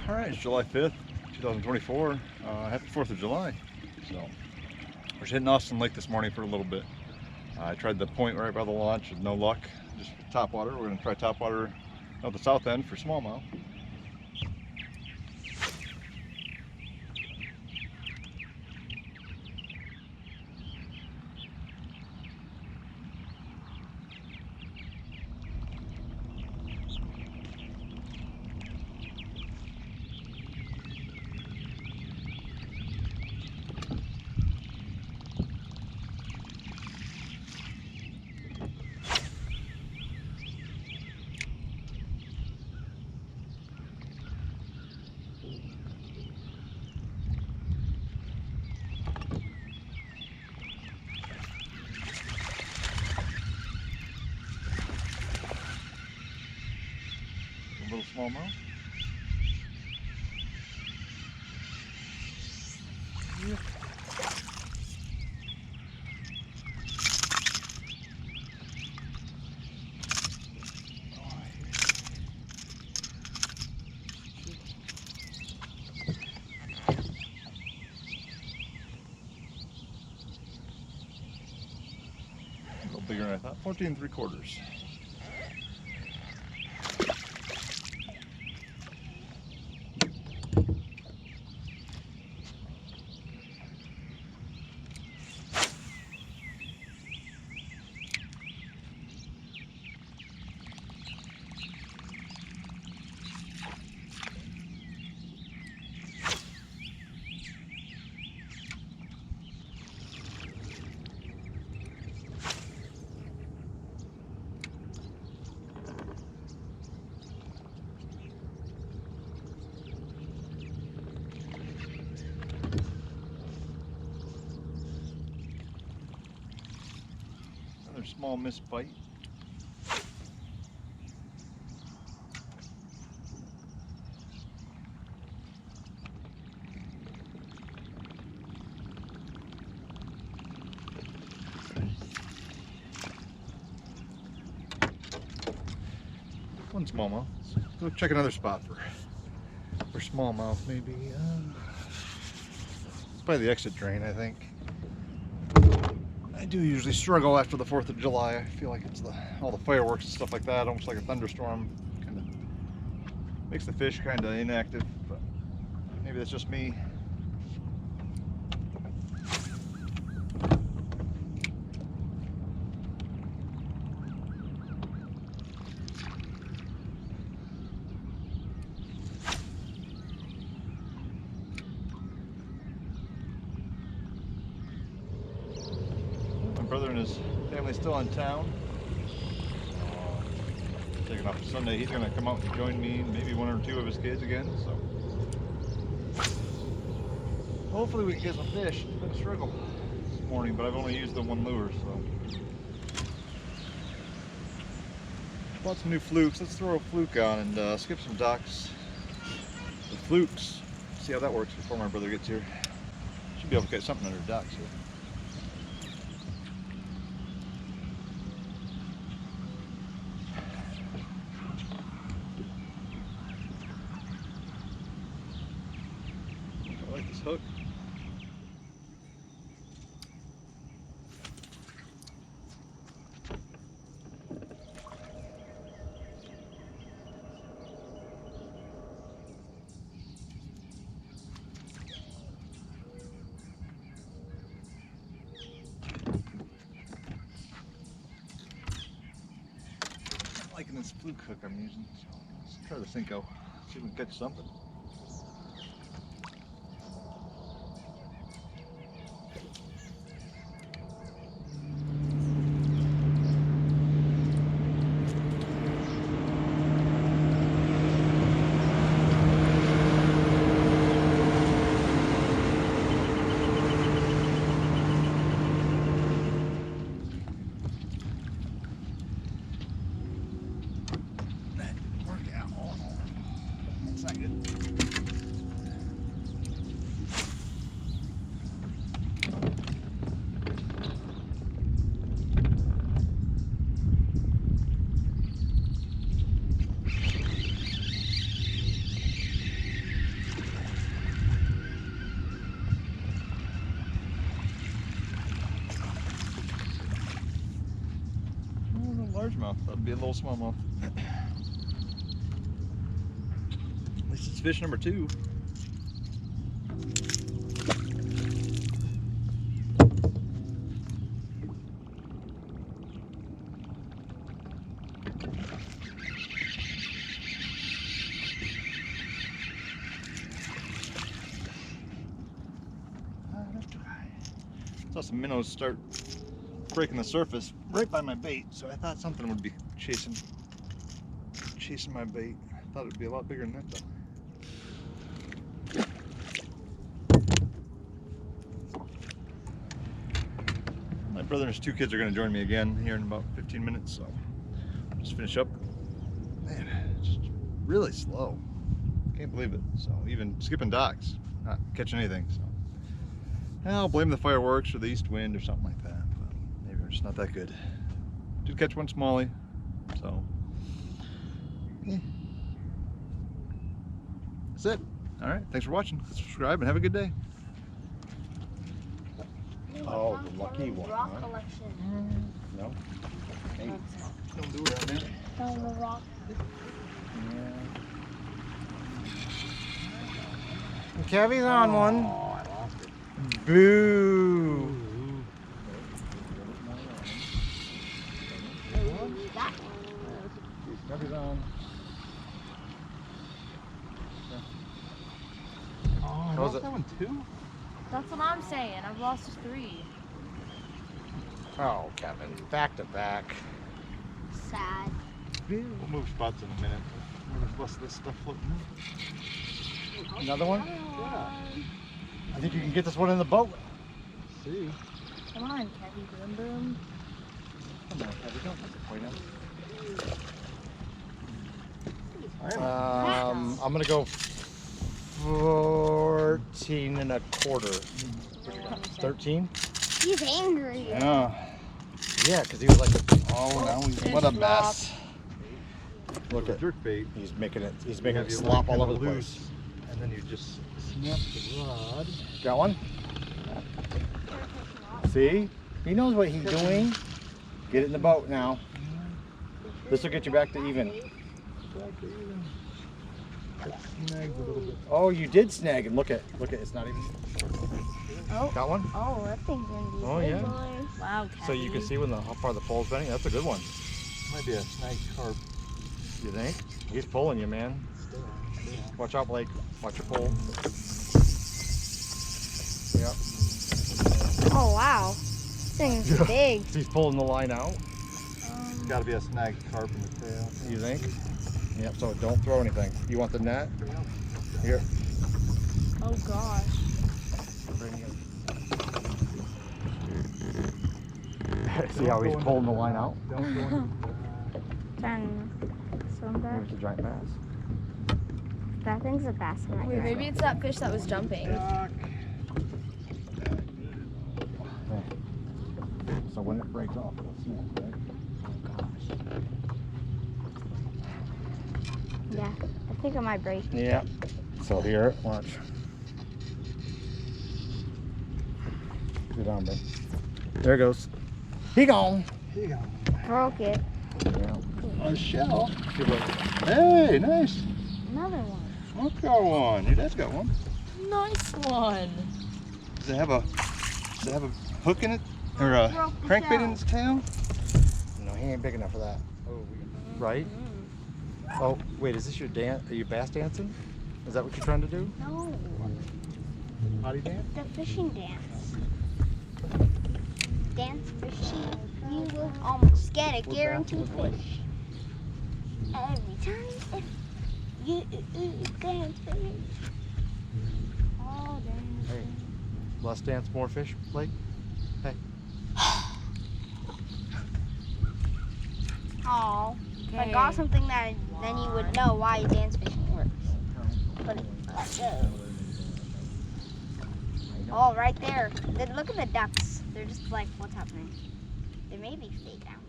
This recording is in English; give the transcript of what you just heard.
All right, it's July 5th, 2024. Happy 4th of July. So, we're just hitting Austin Lake this morning for a little bit. I tried the point right by the launch with no luck, just top water. We're going to try top water at the south end for smallmouth. A little smallmouth. Yeah. A little bigger than I thought. 14 3/4. Another small missed bite. One smallmouth. Let's go check another spot for smallmouth. Maybe it's by the exit drain, I think. I do usually struggle after the 4th of July. I feel like it's all the fireworks and stuff like that, almost like a thunderstorm. Kind of makes the fish kind of inactive, but maybe that's just me. My brother and his family still in town. Taking off Sunday. He's going to come out and join me, and maybe one or two of his kids again. So hopefully we can get some fish. It's been a struggle this morning, but I've only used the one lure. So bought some new flukes. Let's throw a fluke on and skip some ducks. The flukes. See how that works before my brother gets here. Should be able to get something under ducks here. I like this hook. I'm liking this fluke hook I'm using. So let's try the Cinco. See if we can catch something. smallmouth. That'd be a little smallmouth. At least it's fish number 2. Saw some minnows start breaking the surface right by my bait, so I thought something would be chasing my bait. I thought it would be a lot bigger than that though. My brother and his 2 kids are going to join me again here in about 15 minutes, so I'll just finish up. Man, it's just really slow. Can't believe it. So even skipping docks, not catching anything. So I'll blame the fireworks or the east wind or something like that. But maybe we're just not that good. Did catch one smallie, so yeah. That's it. All right, thanks for watching. Subscribe and have a good day. Oh, the lucky one. Rock Huh? collection. No? Hey. Don't do it out there. Found the rock. Kevy's on one. Oh, I lost it. Boo. That Kevy's on. Oh, I How's lost it? that one too? That's what I'm saying. I've lost 3. Oh, Kevin. Back to back. sad. We'll move spots in a minute. There's less of this stuff floating. Another one? Yeah. I think you can get this one in the boat. See? Come on, Kevy. Boom, boom. Come on, Kevin. Don't disappoint him. I am. I'm going to go 14 and a quarter. 13? He's angry. Yeah. Yeah, because he was like, Oh, now what a mess. look at, jerk bait. he's making it You slop have your all line over the kinda place. loose, and then you just snap the rod. Got one? See? He knows what he's doing. Get it in the boat now. This will get you back to even. Snagged a little bit. Oh, you did snag him. Look at, it's not even. Oh. Got one? Oh, that thing's gonna be Oh, big, yeah. boy. Wow, Kevy. So you can see when how far the pole's bending. That's a good one. Might be a snagged carp. You think? He's pulling you, man. Still. Watch out, Blake. Watch your pole. Yep. Oh, wow. This thing's Yeah. big. He's pulling the line out. It's got to be a snagged carp in the tail. You think? Yep. So don't throw anything. You want the net? Here. Oh, gosh. See how he's pulling the line out? Don't go in. Trying to swim back. There's the giant bass. That thing's a bass in my Wait, maybe it's that fish that was jumping. Duck. So when it breaks off, it'll snap, right? Yeah, I think it might break. Yeah. So here, watch. Get down, bro. There it goes. He gone. Here you go. Broke it. Yeah. A shell. Hey, nice. Another one. Smoke got one. Your dad's got one. Nice one. Does it have a hook in it? Or a Broke the crankbait shell. in its tail? No, he ain't big enough for that. Right? Oh, wait, is this your dance? Are you bass dancing? Is that what you're trying to do? No, Potty dance? the fishing dance. Dance fishing. You will almost get a guaranteed fish. Every time you dance fish. Oh, dance. Hey, less dance, more fish, Blake? Hey. Oh, if I got something that then you would know why dance fishing works. But let's go. Oh, right there. Look at the ducks. They're just like, what's happening? They may be fake out.